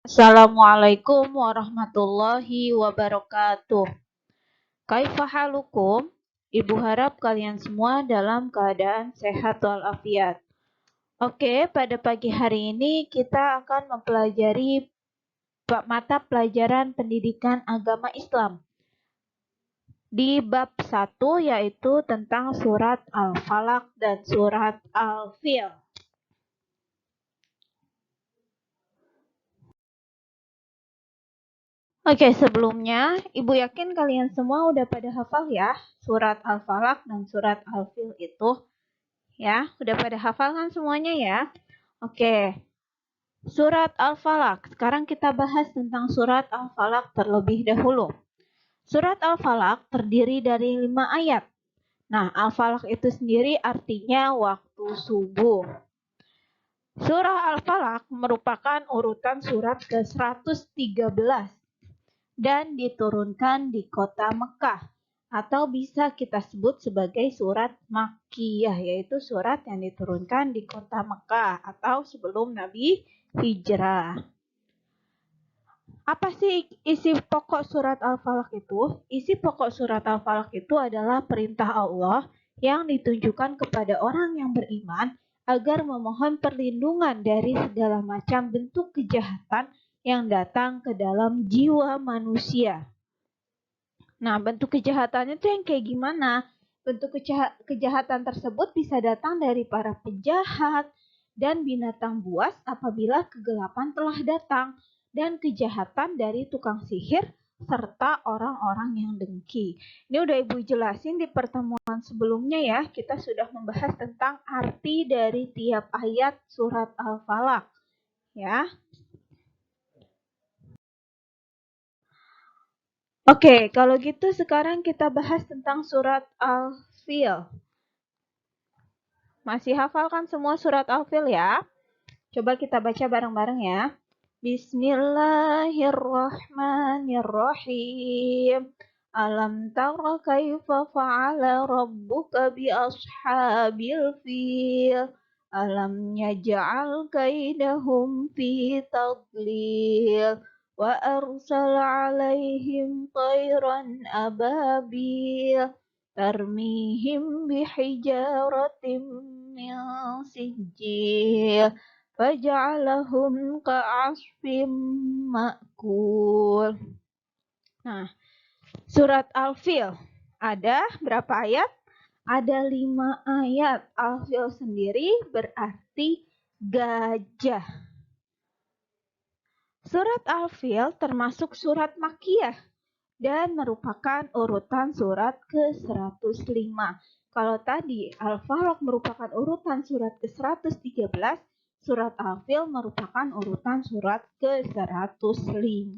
Assalamualaikum warahmatullahi wabarakatuh. Kaifa halukum? Ibu harap kalian semua dalam keadaan sehat walafiat. Oke, pada pagi hari ini kita akan mempelajari mata pelajaran pendidikan agama Islam di bab 1 yaitu tentang surat Al-Falaq dan surat Al-Fil. Oke, sebelumnya Ibu yakin kalian semua udah pada hafal ya surat Al-Falaq dan surat Al-Fil itu. Ya, udah pada hafal kan semuanya ya? Oke. Surat Al-Falaq. Sekarang kita bahas tentang surat Al-Falaq terlebih dahulu. Surat Al-Falaq terdiri dari 5 ayat. Nah, Al-Falaq itu sendiri artinya waktu subuh. Surah Al-Falaq merupakan urutan surat ke-113 dan diturunkan di kota Mekah atau bisa kita sebut sebagai surat Makkiyah, yaitu surat yang diturunkan di kota Mekah atau sebelum Nabi hijrah. Apa sih isi pokok surat Al-Falaq itu? Isi pokok surat Al-Falaq itu adalah perintah Allah yang ditujukan kepada orang yang beriman agar memohon perlindungan dari segala macam bentuk kejahatan yang datang ke dalam jiwa manusia. Nah, bentuk kejahatannya itu yang kayak gimana? Bentuk kejahatan tersebut bisa datang dari para penjahat dan binatang buas apabila kegelapan telah datang, dan kejahatan dari tukang sihir serta orang-orang yang dengki. Ini udah Ibu jelasin di pertemuan sebelumnya ya. Kita sudah membahas tentang arti dari tiap ayat surat Al-Falaq. Ya. Oke, kalau gitu sekarang kita bahas tentang surat Al-Fil. Masih hafal kan semua surat Al-Fil ya? Coba kita baca bareng-bareng ya. Bismillahirrahmanirrahim. Alam tara kaifa fa'ala rabbuka bi ashabil fil. Alam yaj'al kaidahum fi tadlil. Wa arsala alaihim tayran ababil. Tarmihim bihijaratim min sijil. Faja'alahum ka'asfim ma'kul. Nah, surat Al-Fil ada berapa ayat? Ada 5 ayat. Al-Fil sendiri berarti gajah. Surat Al-Fil termasuk surat Makkiyah dan merupakan urutan surat ke-105. Kalau tadi Al-Falaq merupakan urutan surat ke-113, surat Al-Fil merupakan urutan surat ke-105.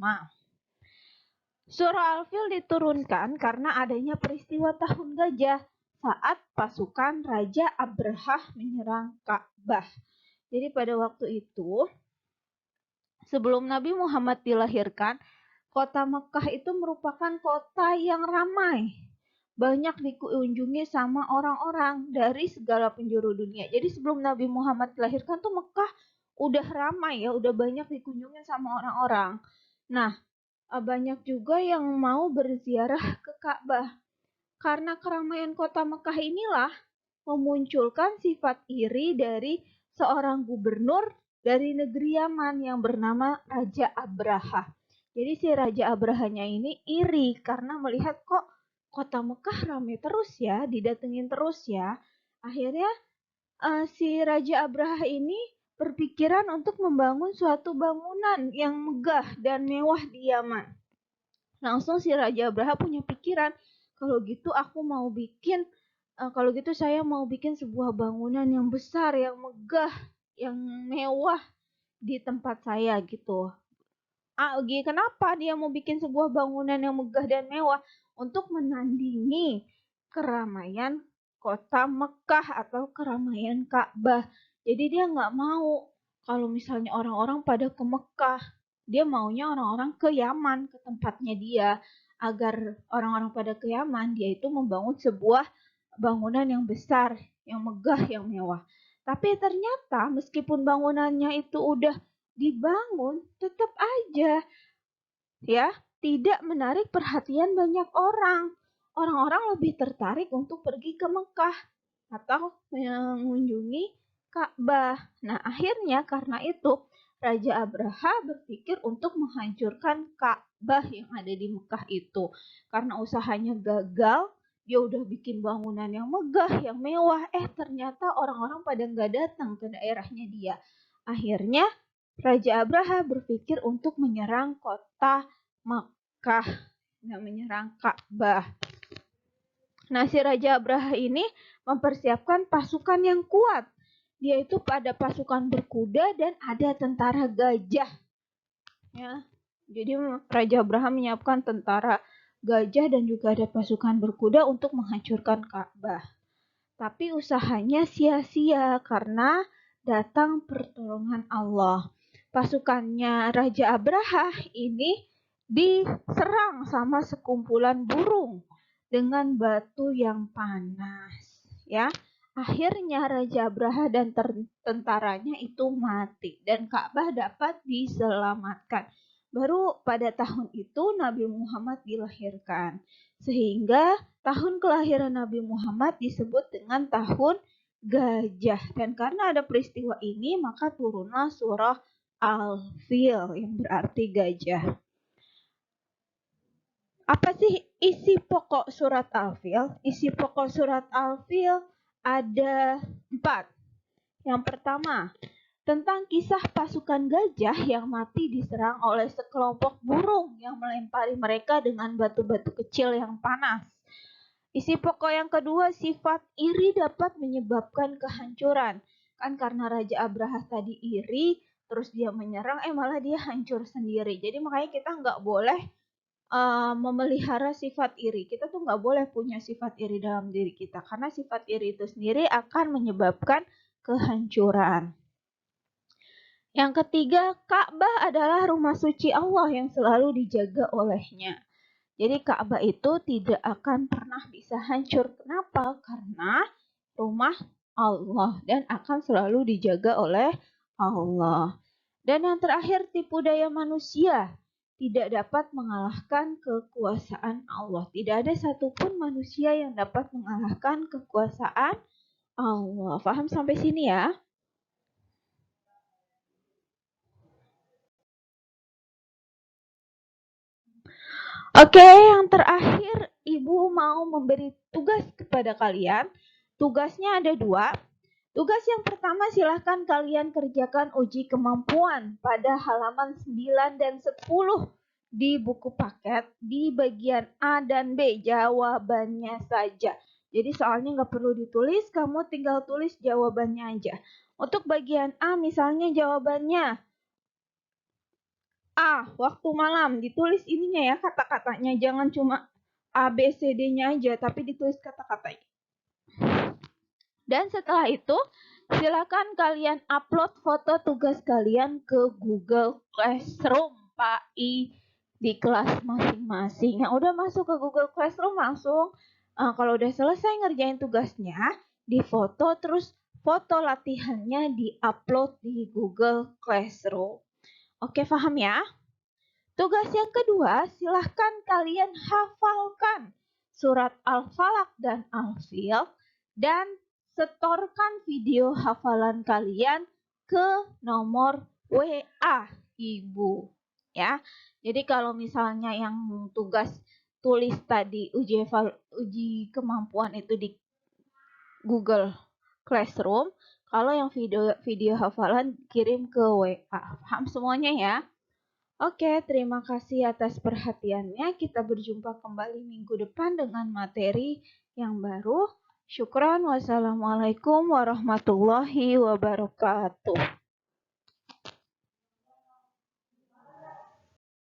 Surah Al-Fil diturunkan karena adanya peristiwa tahun gajah saat pasukan Raja Abrahah menyerang Ka'bah. Jadi pada waktu itu, sebelum Nabi Muhammad dilahirkan, kota Mekah itu merupakan kota yang ramai. Banyak dikunjungi sama orang-orang dari segala penjuru dunia. Jadi sebelum Nabi Muhammad dilahirkan tuh Mekah udah ramai ya, udah banyak dikunjungi sama orang-orang. Nah, banyak juga yang mau berziarah ke Ka'bah. Karena keramaian kota Mekah inilah memunculkan sifat iri dari seorang gubernur dari negeri Yaman yang bernama Raja Abrahah. Jadi si Raja Abrahanya ini iri karena melihat kok kota Mekah ramai terus ya, didatengin terus ya. Akhirnya si Raja Abrahah ini berpikiran untuk membangun suatu bangunan yang megah dan mewah di Yaman. Langsung si Raja Abrahah punya pikiran, kalau gitu aku mau bikin kalau gitu saya mau bikin sebuah bangunan yang besar, yang megah, yang mewah di tempat saya gitu. Kenapa dia mau bikin sebuah bangunan yang megah dan mewah? Untuk menandingi keramaian kota Mekah atau keramaian Ka'bah. Jadi dia nggak mau kalau misalnya orang-orang pada ke Mekah. Dia maunya orang-orang ke Yaman, ke tempatnya dia. Agar orang-orang pada ke Yaman, dia itu membangun sebuah bangunan yang besar, yang megah, yang mewah. Tapi ternyata meskipun bangunannya itu udah dibangun, tetap aja ya tidak menarik perhatian banyak orang. Orang-orang lebih tertarik untuk pergi ke Mekah atau mengunjungi Ka'bah. Nah, akhirnya karena itu Raja Abraha berpikir untuk menghancurkan Ka'bah yang ada di Mekah itu. Karena usahanya gagal, dia udah bikin bangunan yang megah, yang mewah. Ternyata orang-orang pada nggak datang ke daerahnya dia. Akhirnya Raja Abraha berpikir untuk menyerang kota Makkah dan menyerang Ka'bah. Nah, si Raja Abraha ini mempersiapkan pasukan yang kuat. Dia itu pada pasukan berkuda dan ada tentara gajah. Ya, jadi Raja Abraha menyiapkan tentara gajah dan juga ada pasukan berkuda untuk menghancurkan Ka'bah. Tapi usahanya sia-sia karena datang pertolongan Allah. Pasukannya Raja Abraha ini diserang sama sekumpulan burung dengan batu yang panas, ya. Akhirnya Raja Abraha dan tentaranya itu mati dan Ka'bah dapat diselamatkan. Baru pada tahun itu Nabi Muhammad dilahirkan. Sehingga tahun kelahiran Nabi Muhammad disebut dengan tahun gajah. Dan karena ada peristiwa ini, maka turunlah surah Al-Fil yang berarti gajah. Apa sih isi pokok surat Al-Fil? Isi pokok surat Al-Fil ada 4. Yang pertama, tentang kisah pasukan gajah yang mati diserang oleh sekelompok burung yang melempari mereka dengan batu-batu kecil yang panas. Isi pokok yang kedua, sifat iri dapat menyebabkan kehancuran. Kan karena Raja Abraha tadi iri, terus dia menyerang, malah dia hancur sendiri. Jadi makanya kita nggak boleh memelihara sifat iri. Kita tuh nggak boleh punya sifat iri dalam diri kita. Karena sifat iri itu sendiri akan menyebabkan kehancuran. Yang ketiga, Ka'bah adalah rumah suci Allah yang selalu dijaga olehnya. Jadi Ka'bah itu tidak akan pernah bisa hancur. Kenapa? Karena rumah Allah dan akan selalu dijaga oleh Allah. Dan yang terakhir, tipu daya manusia tidak dapat mengalahkan kekuasaan Allah. Tidak ada satupun manusia yang dapat mengalahkan kekuasaan Allah. Paham sampai sini ya? Oke, yang terakhir Ibu mau memberi tugas kepada kalian. Tugasnya ada 2. Tugas yang pertama silahkan kalian kerjakan uji kemampuan pada halaman 9 dan 10 di buku paket di bagian A dan B, jawabannya saja. Jadi soalnya nggak perlu ditulis, kamu tinggal tulis jawabannya aja. Untuk bagian A misalnya jawabannya A, waktu malam, ditulis ininya ya kata-katanya, jangan cuma A, B, C, D-nya aja, tapi ditulis kata-katanya. Dan setelah itu, silakan kalian upload foto tugas kalian ke Google Classroom, Pak I, di kelas masing-masing. Yang udah masuk ke Google Classroom langsung, kalau udah selesai ngerjain tugasnya, difoto, terus foto latihannya di-upload di Google Classroom. Oke, paham ya? Tugas yang kedua, silahkan kalian hafalkan surat Al-Falaq dan Al-Fil dan setorkan video hafalan kalian ke nomor WA Ibu. Ya, jadi kalau misalnya yang tugas tulis tadi uji kemampuan itu di Google Classroom, kalau yang video hafalan kirim ke WA. Paham semuanya ya? Oke, terima kasih atas perhatiannya. Kita berjumpa kembali minggu depan dengan materi yang baru. Syukran. Wassalamualaikum warahmatullahi wabarakatuh.